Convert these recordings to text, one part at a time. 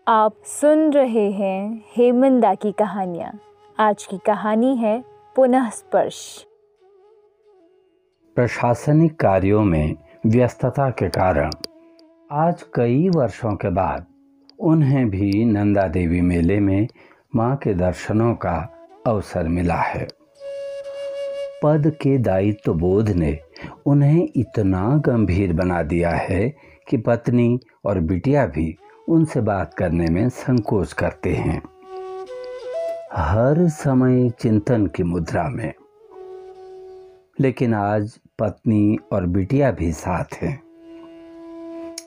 आप सुन रहे हैं हेमंदा की कहानियाँ। आज की कहानी है पुनः स्पर्श। प्रशासनिक कार्यों में व्यस्तता के कारण आज कई वर्षों के बाद उन्हें भी नंदा देवी मेले में मां के दर्शनों का अवसर मिला है। पद के दायित्व बोध ने उन्हें इतना गंभीर बना दिया है कि पत्नी और बिटिया भी उनसे बात करने में संकोच करते हैं। हर समय चिंतन की मुद्रा में। लेकिन आज पत्नी और बिटिया भी साथ हैं।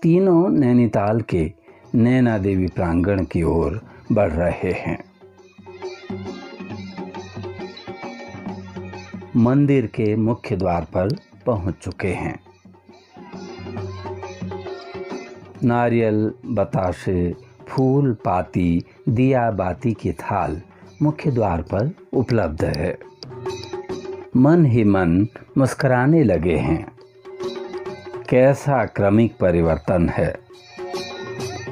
तीनों नैनीताल के नैना देवी प्रांगण की ओर बढ़ रहे हैं। मंदिर के मुख्य द्वार पर पहुंच चुके हैं। नारियल, बताशे, फूल, पाती, दिया बाती की थाल मुख्य द्वार पर उपलब्ध है। मन ही मन मुस्कुराने लगे हैं। कैसा क्रमिक परिवर्तन है।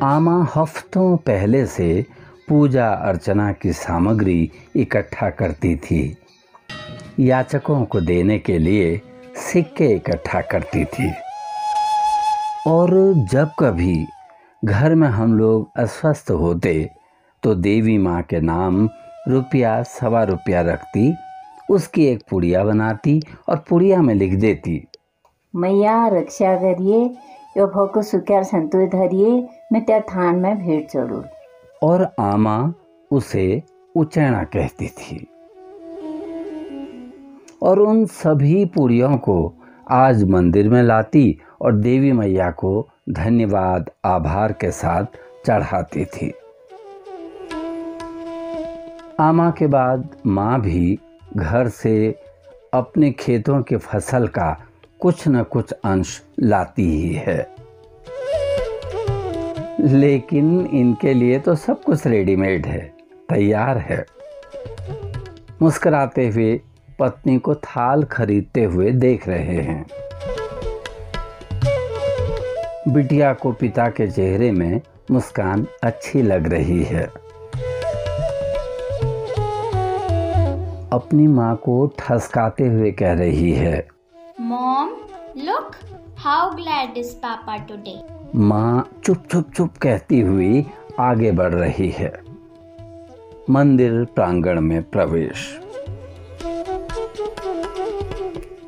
आमा हफ्तों पहले से पूजा अर्चना की सामग्री इकट्ठा करती थी। याचकों को देने के लिए सिक्के इकट्ठा करती थी। और जब कभी घर में हम लोग अस्वस्थ होते तो देवी माँ के नाम रुपया, सवा रुपया रखती, उसकी एक पुड़िया बनाती और पुड़िया में लिख देती, मैया रक्षा करिए, यो भको सुख्यार संतोष धरिए, मैं त्या थान में भेंट चढ़ू। और आमा उसे उचैना कहती थी। और उन सभी पुड़ियों को आज मंदिर में लाती और देवी मैया को धन्यवाद, आभार के साथ चढ़ाती थी। आमा के बाद माँ भी घर से अपने खेतों की फसल का कुछ न कुछ अंश लाती ही है। लेकिन इनके लिए तो सब कुछ रेडीमेड है, तैयार है। मुस्कुराते हुए पत्नी को थाल खरीदते हुए देख रहे हैं। बिटिया को पिता के चेहरे में मुस्कान अच्छी लग रही है। अपनी माँ को ठसकाते हुए कह रही है, Mom, look how glad is Papa today. माँ चुप चुप चुप कहती हुई आगे बढ़ रही है। मंदिर प्रांगण में प्रवेश।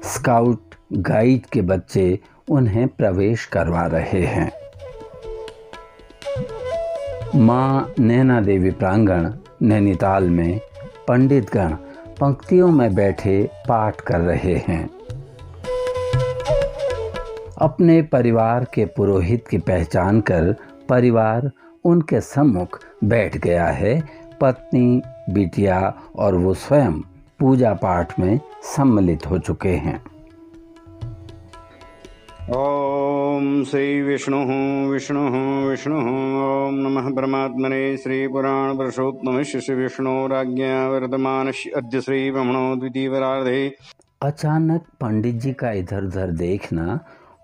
स्काउट गाइड के बच्चे उन्हें प्रवेश करवा रहे हैं। मां नैना देवी प्रांगण नैनीताल में पंडितगण पंक्तियों में बैठे पाठ कर रहे हैं। अपने परिवार के पुरोहित की पहचान कर परिवार उनके सम्मुख बैठ गया है। पत्नी, बिटिया और वो स्वयं पूजा पाठ में सम्मिलित हो चुके हैं। ओम श्री विष्णु विष्णु विष्णु। ओम नमः परमात्मने श्री पुराण पुरुषोत्तम श्री विष्णुराज्ञा वर्तमान अद्य श्री ब्रह्मणो द्वितीय वरार्धे। अचानक पंडित जी का इधर उधर देखना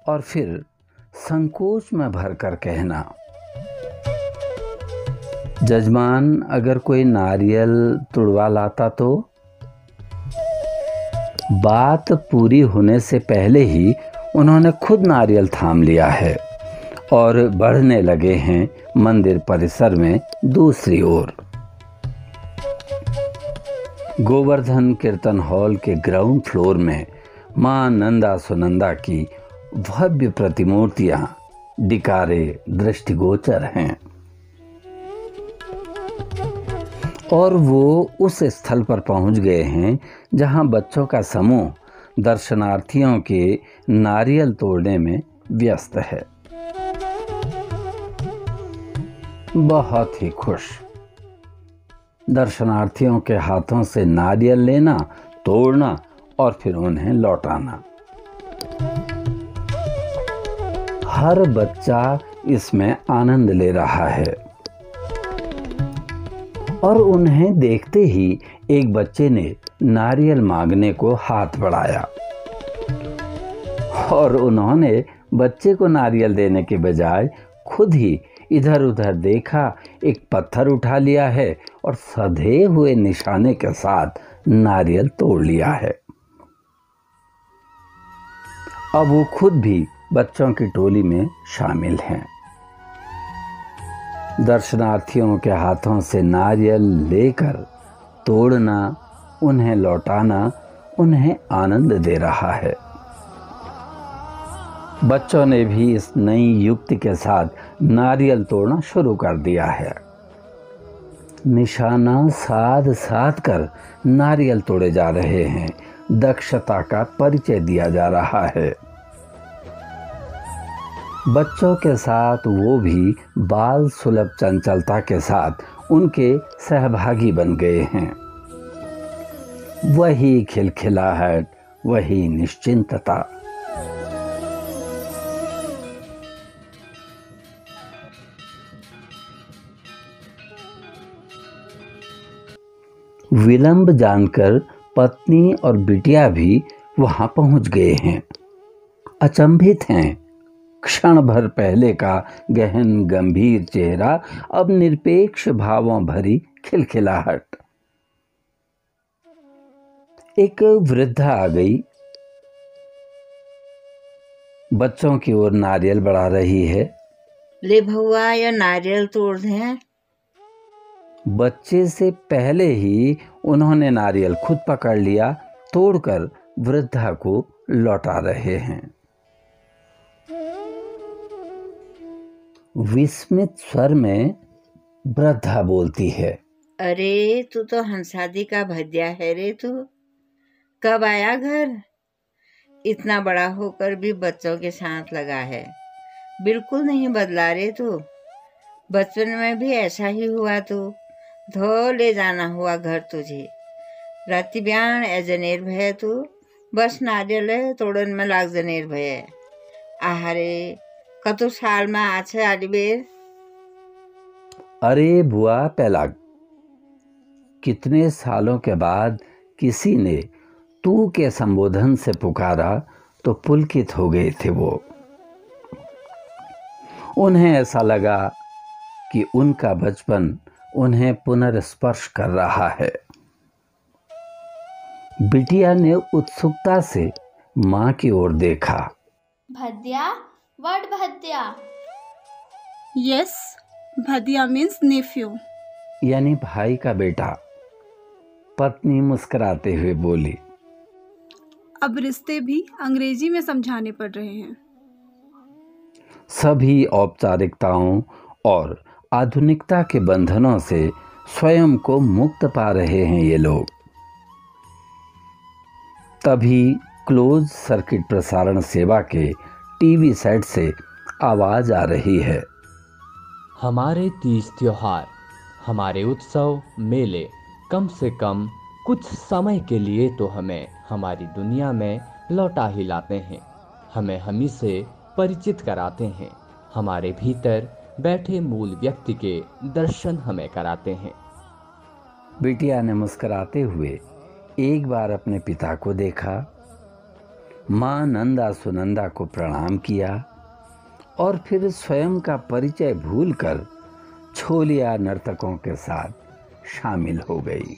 और फिर संकोच में भरकर कहना, जजमान अगर कोई नारियल तुड़वा लाता तो। बात पूरी होने से पहले ही उन्होंने खुद नारियल थाम लिया है और बढ़ने लगे हैं मंदिर परिसर में दूसरी ओर। गोवर्धन कीर्तन हॉल के ग्राउंड फ्लोर में मां नंदा सुनंदा की भव्य प्रतिमूर्तियां डिकारे दृष्टिगोचर हैं। और वो उस स्थल पर पहुंच गए हैं जहां बच्चों का समूह दर्शनार्थियों के नारियल तोड़ने में व्यस्त है। बहुत ही खुश। दर्शनार्थियों के हाथों से नारियल लेना, तोड़ना और फिर उन्हें लौटाना। हर बच्चा इसमें आनंद ले रहा है। और उन्हें देखते ही एक बच्चे ने नारियल मांगने को हाथ बढ़ाया और उन्होंने बच्चे को नारियल देने के बजाय खुद ही इधर उधर देखा, एक पत्थर उठा लिया है और सधे हुए निशाने के साथ नारियल तोड़ लिया है। अब वो खुद भी बच्चों की टोली में शामिल हैं। दर्शनार्थियों के हाथों से नारियल लेकर तोड़ना, उन्हें लौटाना उन्हें आनंद दे रहा है। बच्चों ने भी इस नई युक्ति के साथ नारियल तोड़ना शुरू कर दिया है। निशाना साध साध कर नारियल तोड़े जा रहे हैं। दक्षता का परिचय दिया जा रहा है। बच्चों के साथ वो भी बाल सुलभ चंचलता के साथ उनके सहभागी बन गए हैं। वही खिलखिलाहट, वही निश्चिंतता। विलंब जानकर पत्नी और बिटिया भी वहां पहुंच गए हैं। अचंभित हैं। क्षण भर पहले का गहन गंभीर चेहरा अब निरपेक्ष भावों भरी खिलखिलाहट। एक वृद्धा आ गई, बच्चों की ओर नारियल बढ़ा रही है। ले भौआ, या नारियल तोड़ दें। बच्चे से पहले ही उन्होंने नारियल खुद पकड़ लिया, तोड़कर वृद्धा को लौटा रहे हैं। विस्मित स्वर में वृद्धा बोलती है, अरे तू तो हंसादी का भद्या है रे। तू कब आया घर? इतना बड़ा होकर भी बच्चों के साथ लगा है। बिल्कुल नहीं बदला रे तू। बचपन में भी ऐसा ही हुआ। तू धो ले जाना हुआ घर तुझे। राती ब्याण ए जनेर भय तू। बस नारियल तोड़न में लाग जनेर भय। आहारे कतो साल में आछे आली बेर। अरे बुआ पैलाग, कितने सालों के बाद किसी ने तू के संबोधन से पुकारा तो पुलकित हो गए थे वो। उन्हें ऐसा लगा कि उनका बचपन उन्हें पुनर्स्पर्श कर रहा है। बिटिया ने उत्सुकता से मां की ओर देखा। भद्या, what भद्या? Yes, Bhadiya means Neiphiu, यानी भाई का बेटा। पत्नी मुस्कुराते हुए बोली, अब रिश्ते भी अंग्रेजी में समझाने पड़ रहे हैं। सभी औपचारिकताओं और आधुनिकता के बंधनों से स्वयं को मुक्त पा रहे हैं ये लोग। तभी क्लोज सर्किट प्रसारण सेवा के टीवी सेट से आवाज आ रही है, हमारे तीज त्योहार, हमारे उत्सव मेले कम से कम कुछ समय के लिए तो हमें हमारी दुनिया में लौटा ही लाते हैं। हमें हम से परिचित कराते हैं। हमारे भीतर बैठे मूल व्यक्ति के दर्शन हमें कराते हैं। बिटिया ने मुस्कुराते हुए एक बार अपने पिता को देखा, मां नंदा सुनंदा को प्रणाम किया और फिर स्वयं का परिचय भूलकर छोलिया नर्तकों के साथ शामिल हो गई।